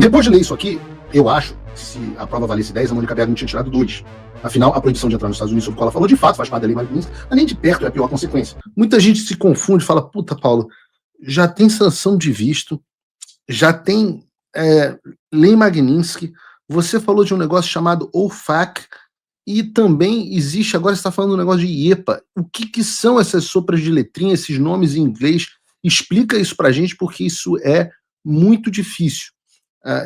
Depois de ler isso aqui, eu acho que se a prova valesse 10, a Mônica Bergamo tinha tirado 2. Afinal, a proibição de entrar nos Estados Unidos, sobre o qual ela falou, de fato faz parte da lei Magnitsky, mas nem de perto é a pior consequência. Muita gente se confunde e fala, puta, Paulo, já tem sanção de visto, já tem lei Magnitsky, você falou de um negócio chamado OFAC, e também existe, agora você está falando um negócio de IEPA. O que são essas sopras de letrinha, esses nomes em inglês? Explica isso pra gente, porque isso é muito difícil.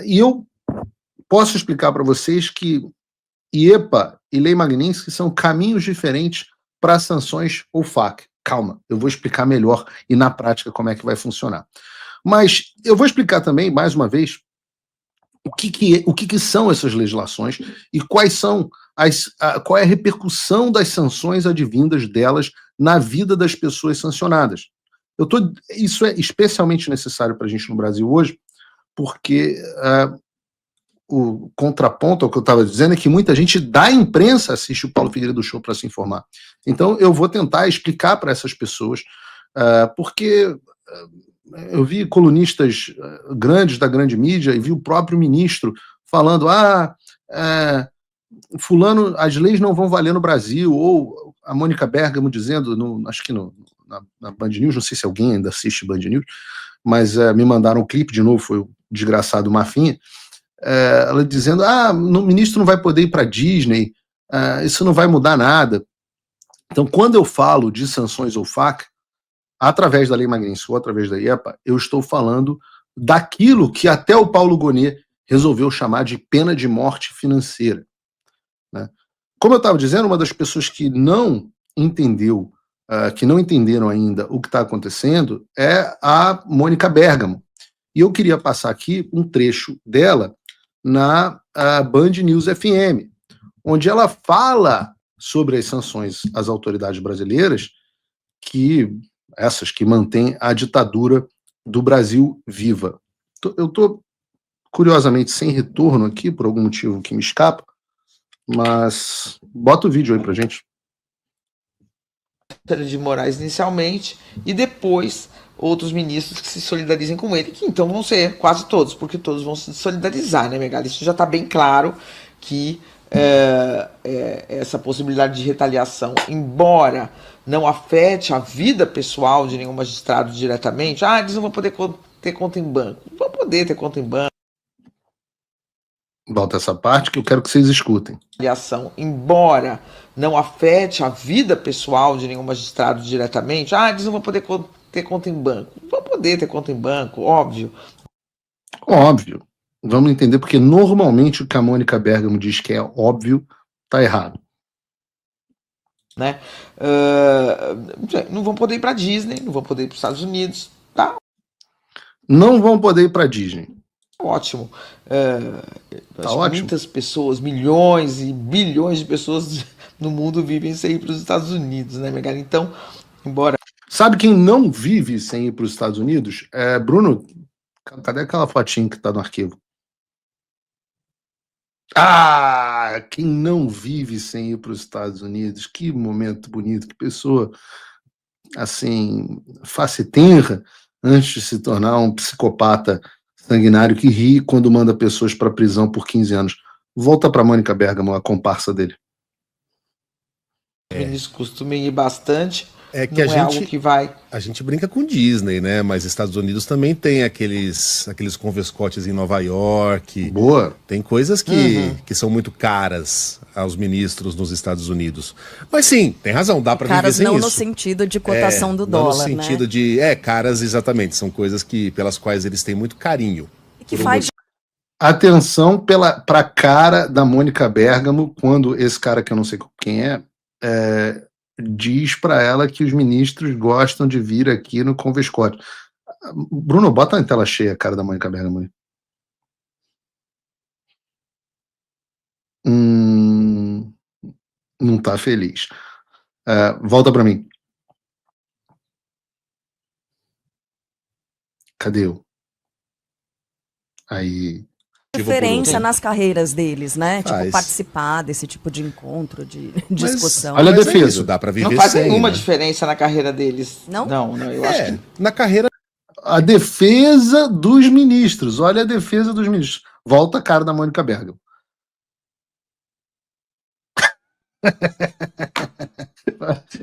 E eu posso explicar para vocês que IEPA e Lei Magnitsky são caminhos diferentes para sanções OFAC. Calma, eu vou explicar melhor e na prática como é que vai funcionar. Mas eu vou explicar também, mais uma vez, o que são essas legislações e qual é a repercussão das sanções advindas delas na vida das pessoas sancionadas. Isso é especialmente necessário para a gente no Brasil hoje, porque o contraponto ao que eu estava dizendo é que muita gente da imprensa assiste o Paulo Figueiredo Show para se informar. Então eu vou tentar explicar para essas pessoas, porque eu vi colunistas grandes da grande mídia e vi o próprio ministro falando, fulano, as leis não vão valer no Brasil, ou a Mônica Bergamo dizendo, acho que na Band News, não sei se alguém ainda assiste Band News, mas me mandaram um clipe, de novo, foi o desgraçado Mafinha, ela dizendo, o ministro não vai poder ir para Disney, isso não vai mudar nada. Então, quando eu falo de sanções OFAC, através da Lei Magnitsky ou através da IEPA, eu estou falando daquilo que até o Paulo Gonet resolveu chamar de pena de morte financeira. Né? Como eu estava dizendo, uma das pessoas que não entendeu, que não entenderam ainda o que está acontecendo é a Mônica Bergamo. E eu queria passar aqui um trecho dela na Band News FM, onde ela fala sobre as sanções às autoridades brasileiras, essas que mantêm a ditadura do Brasil viva. Eu estou, curiosamente, sem retorno aqui, por algum motivo que me escapa, mas bota o vídeo aí pra gente. De Moraes inicialmente, e depois outros ministros que se solidarizem com ele, que então vão ser quase todos, porque todos vão se solidarizar, né, Megali? Isso já está bem claro que essa possibilidade de retaliação, embora não afete a vida pessoal de nenhum magistrado diretamente, eles não vão poder ter conta em banco. Vão poder ter conta em banco. Volta essa parte que eu quero que vocês escutem. Retaliação, embora não afete a vida pessoal de nenhum magistrado diretamente, eles não vão poder ter conta em banco. Vão poder ter conta em banco, óbvio. Óbvio. Vamos entender, porque normalmente o que a Mônica Bergamo diz que é óbvio, tá errado. Né? Não vão poder ir para Disney, não vão poder ir para os Estados Unidos, tá? Não vão poder ir para Disney. Ótimo. Tá ótimo. Muitas pessoas, milhões e bilhões de pessoas no mundo vivem sem ir para os Estados Unidos, né, Megali? Então, embora... Sabe quem não vive sem ir para os Estados Unidos? Bruno, cadê aquela fotinha que tá no arquivo? Quem não vive sem ir para os Estados Unidos, que momento bonito, que pessoa, assim, face tenra, antes de se tornar um psicopata sanguinário que ri quando manda pessoas para prisão por 15 anos. Volta para Mônica Bergamo, a comparsa dele. Eles costumam ir bastante. Que a gente brinca com Disney, né? Mas Estados Unidos também tem aqueles convescotes em Nova York. Boa. Tem coisas que são muito caras aos ministros nos Estados Unidos. Mas sim, tem razão, dá para viver sem não isso. No sentido de cotação do dólar, no sentido, né? De caras, exatamente. São coisas pelas quais eles têm muito carinho. E que faz... Atenção para a cara da Mônica Bergamo quando esse cara, que eu não sei quem diz para ela que os ministros gostam de vir aqui no Convescote. Bruno, bota na tela cheia a cara da Mônica Bergamo. Não tá feliz. Volta para mim. Cadê eu? Aí... Diferença nas carreiras deles, né? Tipo, participar desse tipo de encontro, de discussão. Olha a defesa. Isso, dá para viver não faz sem, nenhuma né? diferença na carreira deles. Não? Não, eu acho que... Na carreira... A defesa dos ministros. Olha a defesa dos ministros. Volta a cara da Mônica Bergamo.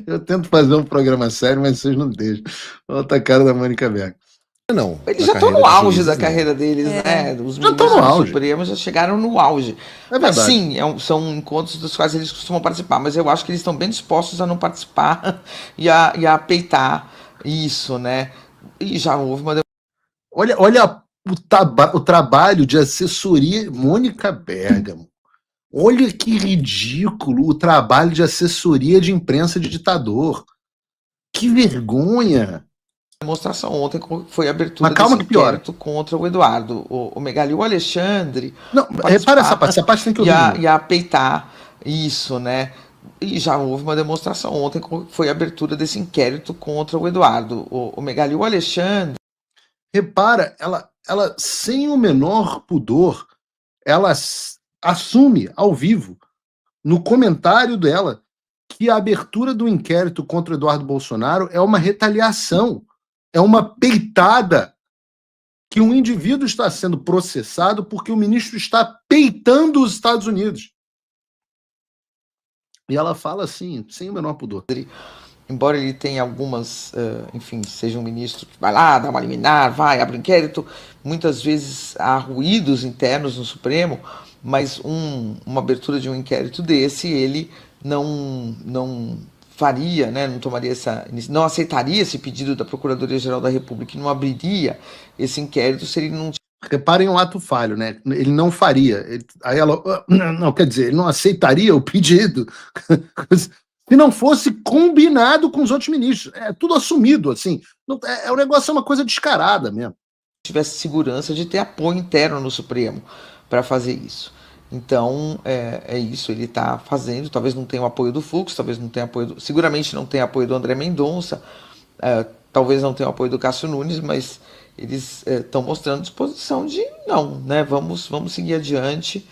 Eu tento fazer um programa sério, mas vocês não deixam. Volta a cara da Mônica Bergamo. Não. Eles já estão no auge da carreira deles, né? Os já estão no auge. Supremos já chegaram no auge. É verdade. Mas sim, são encontros dos quais eles costumam participar, mas eu acho que eles estão bem dispostos a não participar e a peitar isso, né? E já houve uma... Olha o trabalho de assessoria Mônica Bergamo. Olha que ridículo o trabalho de assessoria de imprensa de ditador. Que vergonha! Demonstração ontem foi a abertura desse inquérito contra o Eduardo, o Megali, o Alexandre. Não, repara essa parte tem que ouvir. E a peitar isso, né? E já houve uma demonstração ontem, foi a abertura desse inquérito contra o Eduardo, o Megali, o Alexandre. Repara, ela sem o menor pudor, ela assume ao vivo, no comentário dela, que a abertura do inquérito contra o Eduardo Bolsonaro é uma retaliação, é uma peitada, que um indivíduo está sendo processado porque o ministro está peitando os Estados Unidos. E ela fala assim, sem o menor pudor. Embora ele tenha algumas, enfim, seja um ministro que vai lá, dá uma liminar, abre um inquérito, muitas vezes há ruídos internos no Supremo, mas uma abertura de um inquérito desse, ele não faria, né, não aceitaria esse pedido da Procuradoria-Geral da República, não abriria esse inquérito se ele não... Reparem um ato falho, né? Ele não faria. Aí ela, não, quer dizer, ele não aceitaria o pedido se não fosse combinado com os outros ministros. É tudo assumido, assim. O negócio é uma coisa descarada mesmo. Tivesse segurança de ter apoio interno no Supremo para fazer isso. Então, é isso, ele está fazendo, talvez não tenha o apoio do Fux, talvez não tenha apoio, seguramente não tenha apoio do André Mendonça, talvez não tenha o apoio do Cássio Nunes, mas eles estão mostrando disposição de não, né? Vamos seguir adiante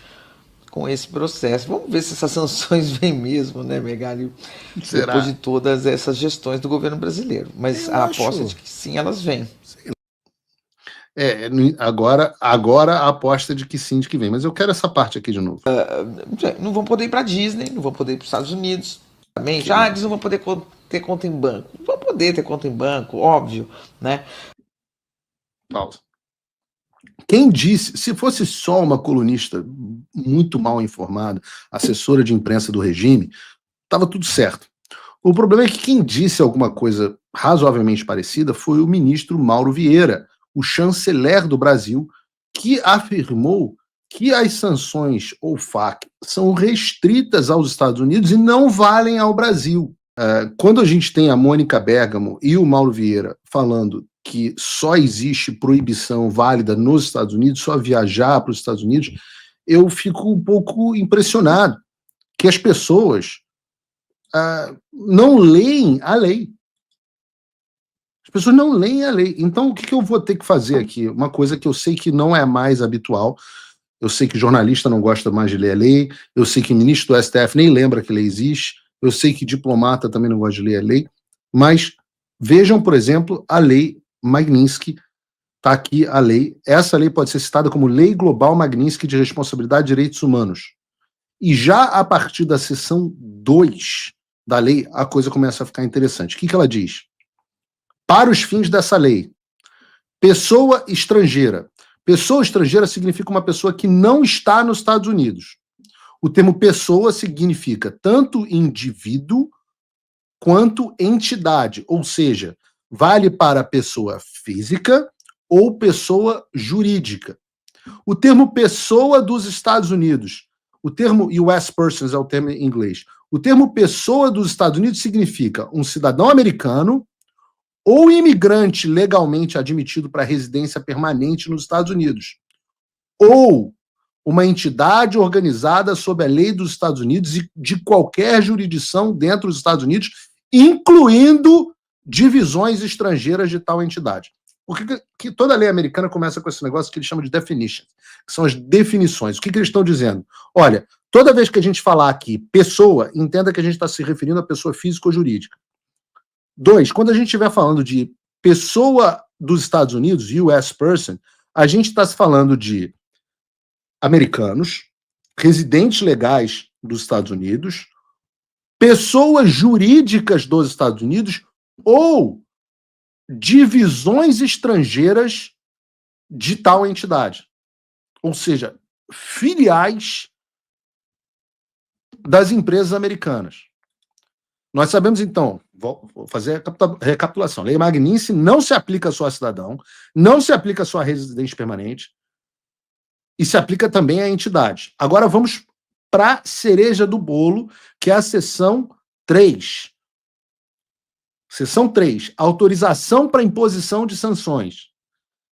com esse processo. Vamos ver se essas sanções vêm mesmo, né, Megali? Depois de todas essas gestões do governo brasileiro. Mas a aposta é de que sim, elas vêm. Agora a aposta de que sim, de que vem. Mas eu quero essa parte aqui de novo. Não vão poder ir para a Disney, não vão poder ir para os Estados Unidos. Eles não vão poder ter conta em banco. Não vão poder ter conta em banco, óbvio, né? Pausa. Quem disse, se fosse só uma colunista muito mal informada, assessora de imprensa do regime, estava tudo certo. O problema é que quem disse alguma coisa razoavelmente parecida foi o ministro Mauro Vieira, o chanceler do Brasil, que afirmou que as sanções OFAC são restritas aos Estados Unidos e não valem ao Brasil. Quando a gente tem a Mônica Bergamo e o Mauro Vieira falando que só existe proibição válida nos Estados Unidos, só viajar para os Estados Unidos, eu fico um pouco impressionado que as pessoas não leem a lei. As pessoas não leem a lei. Então, o que eu vou ter que fazer aqui? Uma coisa que eu sei que não é mais habitual, eu sei que jornalista não gosta mais de ler a lei, eu sei que ministro do STF nem lembra que lei existe, eu sei que diplomata também não gosta de ler a lei, mas vejam, por exemplo, a lei Magnitsky, está aqui a lei. Essa lei pode ser citada como Lei Global Magnitsky de Responsabilidade e Direitos Humanos. E já a partir da seção 2 da lei, a coisa começa a ficar interessante. O que ela diz? Para os fins dessa lei, pessoa estrangeira. Pessoa estrangeira significa uma pessoa que não está nos Estados Unidos. O termo pessoa significa tanto indivíduo quanto entidade, ou seja, vale para pessoa física ou pessoa jurídica. O termo pessoa dos Estados Unidos, o termo US persons é o termo em inglês. O termo pessoa dos Estados Unidos significa um cidadão americano ou imigrante legalmente admitido para residência permanente nos Estados Unidos, ou uma entidade organizada sob a lei dos Estados Unidos e de qualquer jurisdição dentro dos Estados Unidos, incluindo divisões estrangeiras de tal entidade. Porque toda lei americana começa com esse negócio que eles chamam de definitions, que são as definições. O que eles estão dizendo? Olha, toda vez que a gente falar aqui pessoa, entenda que a gente está se referindo a pessoa física ou jurídica. 2, quando a gente estiver falando de pessoa dos Estados Unidos, US person, a gente está falando de americanos, residentes legais dos Estados Unidos, pessoas jurídicas dos Estados Unidos ou divisões estrangeiras de tal entidade. Ou seja, filiais das empresas americanas. Nós sabemos, então, vou fazer a recapitulação. Lei Magnitsky não se aplica só a cidadão, não se aplica só a residente permanente, e se aplica também à entidade. Agora vamos para a cereja do bolo, que é a seção 3. Seção 3, autorização para imposição de sanções.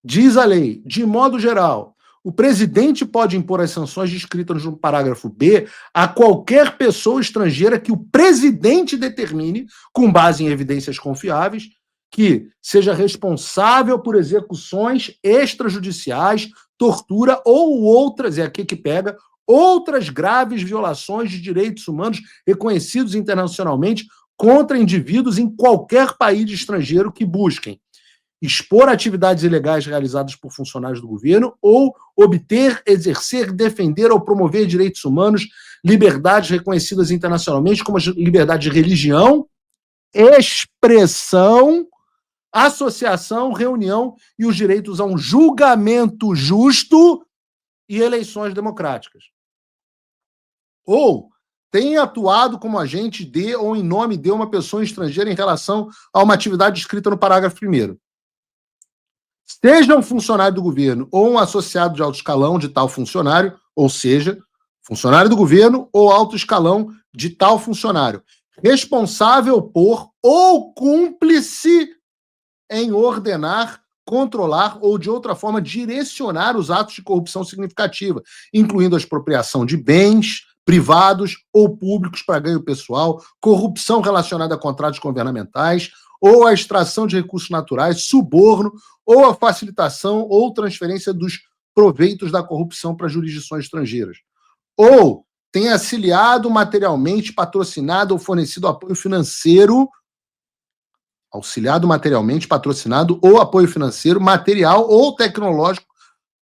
Diz a lei, de modo geral, o presidente pode impor as sanções descritas no parágrafo B a qualquer pessoa estrangeira que o presidente determine, com base em evidências confiáveis, que seja responsável por execuções extrajudiciais, tortura ou outras, é aqui que pega, outras graves violações de direitos humanos reconhecidos internacionalmente contra indivíduos em qualquer país estrangeiro que busquem expor atividades ilegais realizadas por funcionários do governo ou obter, exercer, defender ou promover direitos humanos, liberdades reconhecidas internacionalmente, como a liberdade de religião, expressão, associação, reunião e os direitos a um julgamento justo e eleições democráticas. Ou tenha atuado como agente de ou em nome de uma pessoa estrangeira em relação a uma atividade descrita no parágrafo 1º. Seja um funcionário do governo ou um associado de alto escalão de tal funcionário, ou seja, funcionário do governo ou alto escalão de tal funcionário, responsável por ou cúmplice em ordenar, controlar ou de outra forma direcionar os atos de corrupção significativa, incluindo a expropriação de bens privados ou públicos para ganho pessoal, corrupção relacionada a contratos governamentais, ou a extração de recursos naturais, suborno, ou a facilitação ou transferência dos proveitos da corrupção para jurisdições estrangeiras. Ou tenha auxiliado materialmente, patrocinado ou fornecido apoio financeiro, material ou tecnológico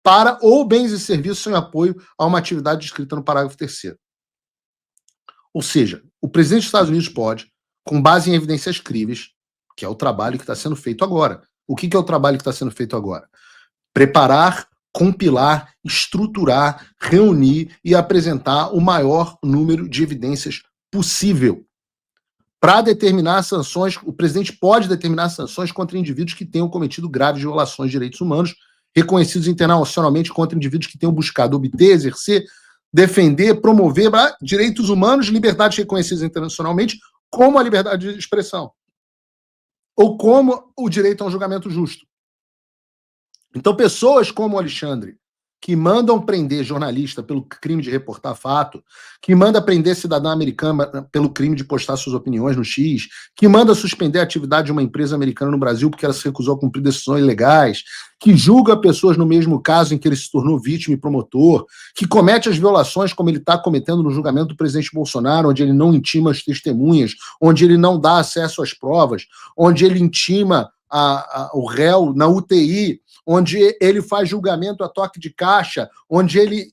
para ou bens e serviços em apoio a uma atividade descrita no parágrafo 3º. Ou seja, o presidente dos Estados Unidos pode, com base em evidências críveis, que é o trabalho que está sendo feito agora. O que é o trabalho que está sendo feito agora? Preparar, compilar, estruturar, reunir e apresentar o maior número de evidências possível. Para determinar sanções, o presidente pode determinar sanções contra indivíduos que tenham cometido graves violações de direitos humanos, reconhecidos internacionalmente contra indivíduos que tenham buscado obter, exercer, defender, promover direitos humanos, liberdades reconhecidas internacionalmente, como a liberdade de expressão, ou como o direito a um julgamento justo. Então, pessoas como o Alexandre, que mandam prender jornalista pelo crime de reportar fato, que manda prender cidadã americana pelo crime de postar suas opiniões no X, que manda suspender a atividade de uma empresa americana no Brasil porque ela se recusou a cumprir decisões legais, que julga pessoas no mesmo caso em que ele se tornou vítima e promotor, que comete as violações como ele está cometendo no julgamento do presidente Bolsonaro, onde ele não intima as testemunhas, onde ele não dá acesso às provas, onde ele intima o réu na UTI, onde ele faz julgamento a toque de caixa, onde ele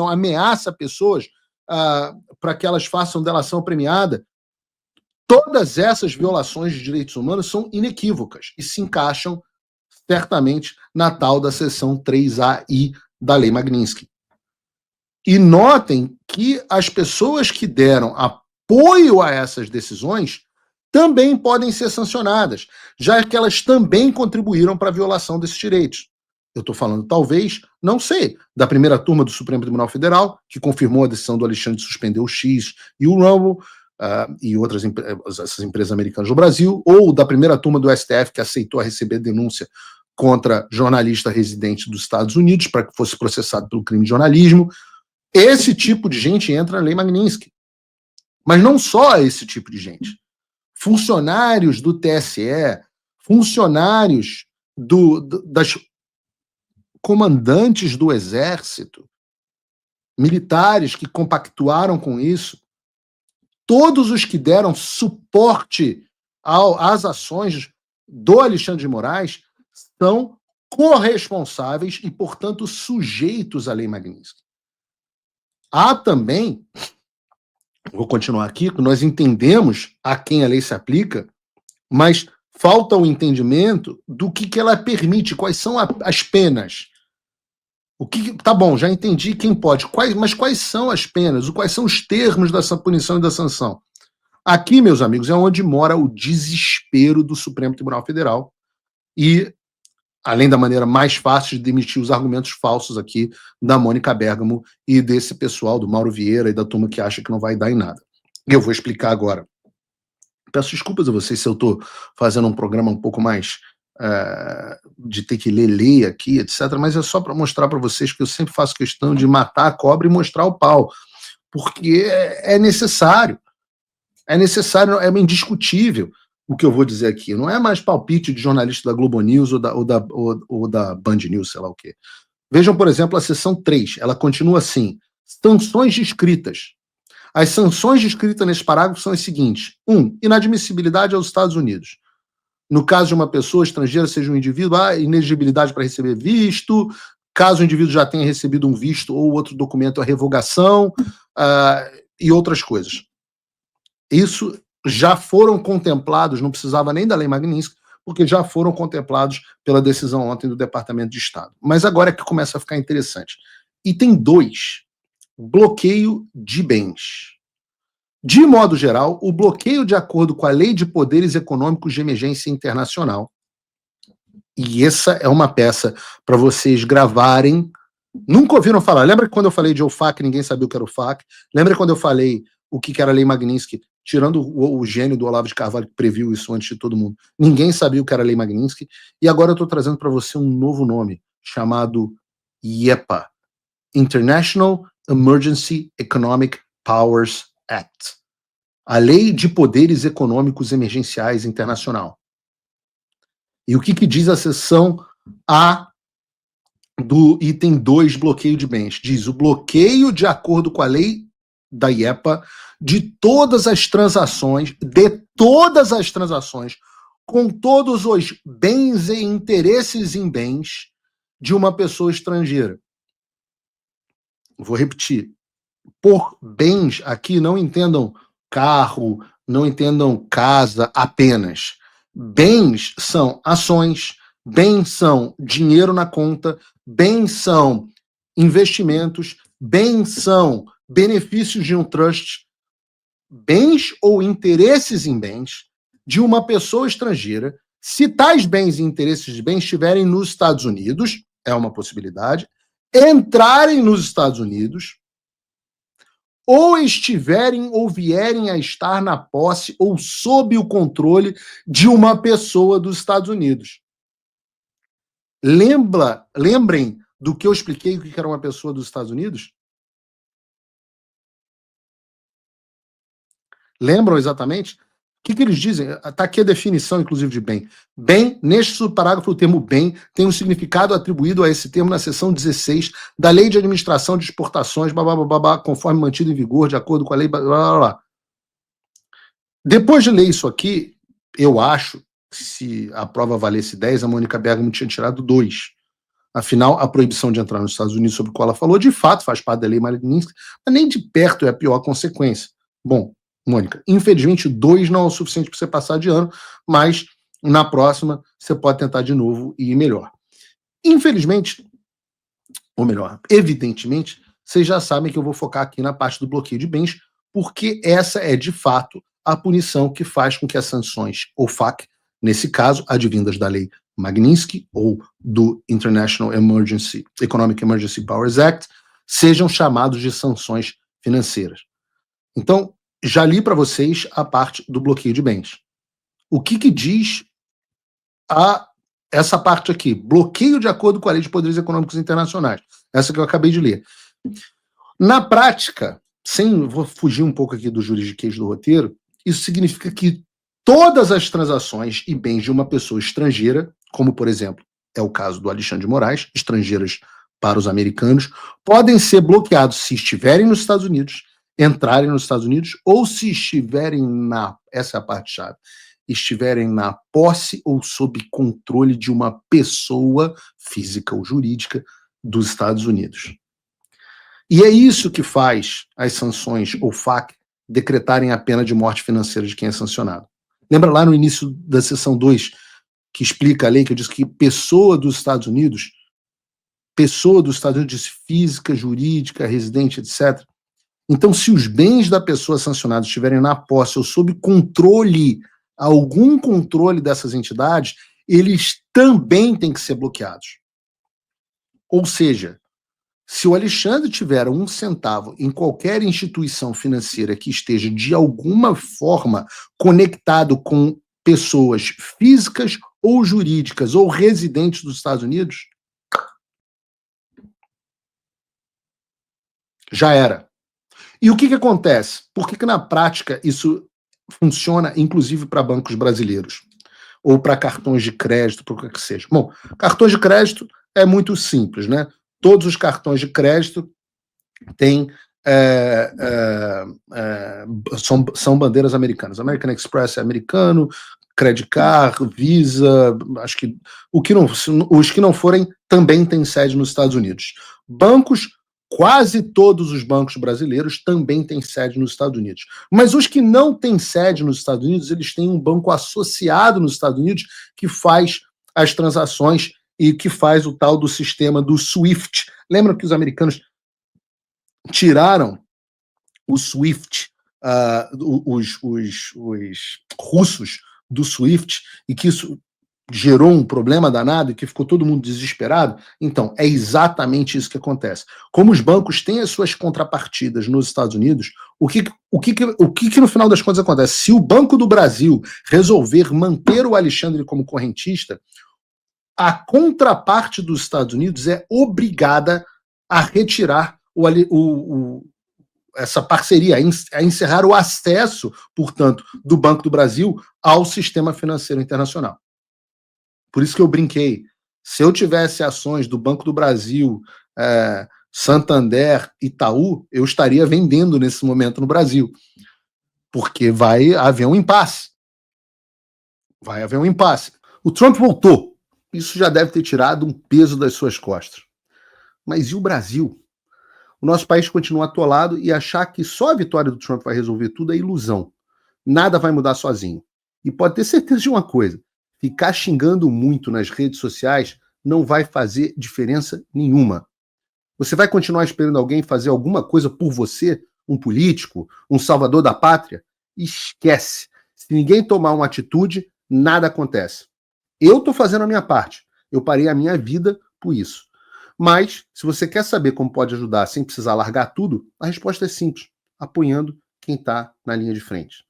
ameaça pessoas para que elas façam delação premiada. Todas essas violações de direitos humanos são inequívocas e se encaixam certamente na tal da seção 3AI da Lei Magnitsky. E notem que as pessoas que deram apoio a essas decisões também podem ser sancionadas, já que elas também contribuíram para a violação desses direitos. Eu estou falando, talvez, não sei, da primeira turma do Supremo Tribunal Federal, que confirmou a decisão do Alexandre de suspender o X e o Rumble, e essas empresas americanas no Brasil, ou da primeira turma do STF, que aceitou receber denúncia contra jornalista residente dos Estados Unidos, para que fosse processado pelo crime de jornalismo. Esse tipo de gente entra na Lei Magnitsky. Mas não só esse tipo de gente. Funcionários do TSE, funcionários das comandantes do Exército, militares que compactuaram com isso, todos os que deram suporte às ações do Alexandre de Moraes são corresponsáveis e, portanto, sujeitos à lei Magnitsky. Há também, vou continuar aqui, que nós entendemos a quem a lei se aplica, mas falta o entendimento do que ela permite, quais são as penas. Tá bom, já entendi quem pode, mas quais são as penas, quais são os termos dessa punição e da sanção? Aqui, meus amigos, é onde mora o desespero do Supremo Tribunal Federal e, além da maneira mais fácil de demitir os argumentos falsos aqui da Mônica Bergamo e desse pessoal, do Mauro Vieira e da turma que acha que não vai dar em nada. Eu vou explicar agora. Peço desculpas a vocês se eu estou fazendo um programa um pouco mais de ter que ler aqui, etc., mas é só para mostrar para vocês que eu sempre faço questão de matar a cobra e mostrar o pau, porque é necessário. É necessário, é indiscutível o que eu vou dizer aqui. Não é mais palpite de jornalista da Globo News ou da Band News, sei lá o quê. Vejam, por exemplo, a seção 3. Ela continua assim. Sanções descritas. As sanções descritas nesse parágrafo são as seguintes. 1. Inadmissibilidade aos Estados Unidos. No caso de uma pessoa estrangeira, seja um indivíduo, há inexigibilidade para receber visto. Caso o indivíduo já tenha recebido um visto ou outro documento, a revogação e outras coisas. Isso já foram contemplados, não precisava nem da lei Magnitsky, porque já foram contemplados pela decisão ontem do Departamento de Estado. Mas agora é que começa a ficar interessante. Item 2, bloqueio de bens. De modo geral, o bloqueio de acordo com a Lei de Poderes Econômicos de Emergência Internacional, e essa é uma peça para vocês gravarem. Nunca ouviram falar? Lembra que quando eu falei de OFAC, ninguém sabia o que era OFAC? Lembra quando eu falei o que era a Lei Magnitsky, tirando o gênio do Olavo de Carvalho, que previu isso antes de todo mundo? Ninguém sabia o que era a Lei Magnitsky, e agora eu estou trazendo para você um novo nome, chamado IEPA, International Emergency Economic Powers Act, a Lei de Poderes Econômicos Emergenciais Internacional. E o que diz a seção A do item 2, bloqueio de bens? Diz o bloqueio de acordo com a lei da IEPA de todas as transações, com todos os bens e interesses em bens de uma pessoa estrangeira. Vou repetir. Por bens, aqui não entendam carro, não entendam casa apenas. Bens são ações, bens são dinheiro na conta, bens são investimentos, bens são benefícios de um trust, bens ou interesses em bens de uma pessoa estrangeira. Se tais bens e interesses de bens estiverem nos Estados Unidos, é uma possibilidade, entrarem nos Estados Unidos, ou estiverem ou vierem a estar na posse ou sob o controle de uma pessoa dos Estados Unidos. Lembrem do que eu expliquei o que era uma pessoa dos Estados Unidos? Lembram exatamente? O que eles dizem? Está aqui a definição, inclusive, de bem. Bem, neste subparágrafo, o termo bem tem um significado atribuído a esse termo na seção 16 da Lei de Administração de Exportações, conforme mantido em vigor, de acordo com a lei... Depois de ler isso aqui, eu acho que se a prova valesse 10, a Mônica Bergamo tinha tirado 2. Afinal, a proibição de entrar nos Estados Unidos, sobre a qual ela falou, de fato faz parte da lei Magnitsky, mas nem de perto é a pior consequência. Bom, Mônica, infelizmente 2 não é o suficiente para você passar de ano, mas na próxima você pode tentar de novo e ir melhor. Infelizmente, ou melhor, evidentemente, vocês já sabem que eu vou focar aqui na parte do bloqueio de bens, porque essa é de fato a punição que faz com que as sanções OFAC, nesse caso, advindas da lei Magnitsky ou do International Economic Emergency Powers Act, sejam chamados de sanções financeiras. Então, já li para vocês a parte do bloqueio de bens. O que diz essa parte aqui? Bloqueio de acordo com a Lei de Poderes Econômicos Internacionais. Essa que eu acabei de ler. Na prática, vou fugir um pouco aqui do juridiquês do roteiro, isso significa que todas as transações e bens de uma pessoa estrangeira, como, por exemplo, é o caso do Alexandre de Moraes, estrangeiras para os americanos, podem ser bloqueados se estiverem nos Estados Unidos, entrarem nos Estados Unidos, ou se estiverem essa é a parte-chave, estiverem na posse ou sob controle de uma pessoa física ou jurídica dos Estados Unidos. E é isso que faz as sanções ou FAC decretarem a pena de morte financeira de quem é sancionado. Lembra lá no início da seção 2, que explica a lei, que eu disse que pessoa dos Estados Unidos, disse física, jurídica, residente, etc. Então, se os bens da pessoa sancionada estiverem na posse ou sob controle, algum controle dessas entidades, eles também têm que ser bloqueados. Ou seja, se o Alexandre tiver 1 centavo em qualquer instituição financeira que esteja de alguma forma conectado com pessoas físicas ou jurídicas ou residentes dos Estados Unidos, já era. E o que acontece? Por que na prática isso funciona, inclusive para bancos brasileiros? Ou para cartões de crédito, para o que seja? Bom, cartões de crédito é muito simples, né? Todos os cartões de crédito têm são bandeiras americanas. American Express é americano, Credit Card, Visa, acho que os que não forem também têm sede nos Estados Unidos. Bancos, quase todos os bancos brasileiros também têm sede nos Estados Unidos. Mas os que não têm sede nos Estados Unidos, eles têm um banco associado nos Estados Unidos que faz as transações e que faz o tal do sistema do SWIFT. Lembram que os americanos tiraram o SWIFT, os russos do SWIFT, e que isso gerou um problema danado e que ficou todo mundo desesperado? Então, é exatamente isso que acontece. Como os bancos têm as suas contrapartidas nos Estados Unidos, o que no final das contas acontece? Se o Banco do Brasil resolver manter o Alexandre como correntista, a contraparte dos Estados Unidos é obrigada a retirar essa parceria, a encerrar o acesso, portanto, do Banco do Brasil ao sistema financeiro internacional. Por isso que eu brinquei. Se eu tivesse ações do Banco do Brasil, Santander, Itaú, eu estaria vendendo nesse momento no Brasil. Porque vai haver um impasse. Vai haver um impasse. O Trump voltou. Isso já deve ter tirado um peso das suas costas. Mas e o Brasil? O nosso país continua atolado e achar que só a vitória do Trump vai resolver tudo é ilusão. Nada vai mudar sozinho. E pode ter certeza de uma coisa: ficar xingando muito nas redes sociais não vai fazer diferença nenhuma. Você vai continuar esperando alguém fazer alguma coisa por você? Um político? Um salvador da pátria? Esquece. Se ninguém tomar uma atitude, nada acontece. Eu estou fazendo a minha parte. Eu parei a minha vida por isso. Mas, se você quer saber como pode ajudar sem precisar largar tudo, a resposta é simples: apoiando quem está na linha de frente.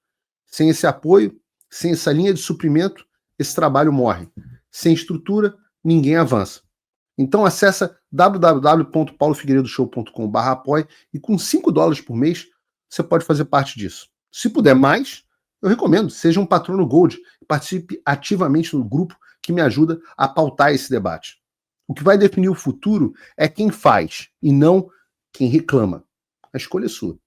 Sem esse apoio, sem essa linha de suprimento, esse trabalho morre. Sem estrutura, ninguém avança. Então acessa www.paulofigueiredoshow.com/apoie e com $5 por mês você pode fazer parte disso. Se puder mais, eu recomendo, seja um patrono Gold e participe ativamente no grupo que me ajuda a pautar esse debate. O que vai definir o futuro é quem faz e não quem reclama. A escolha é sua.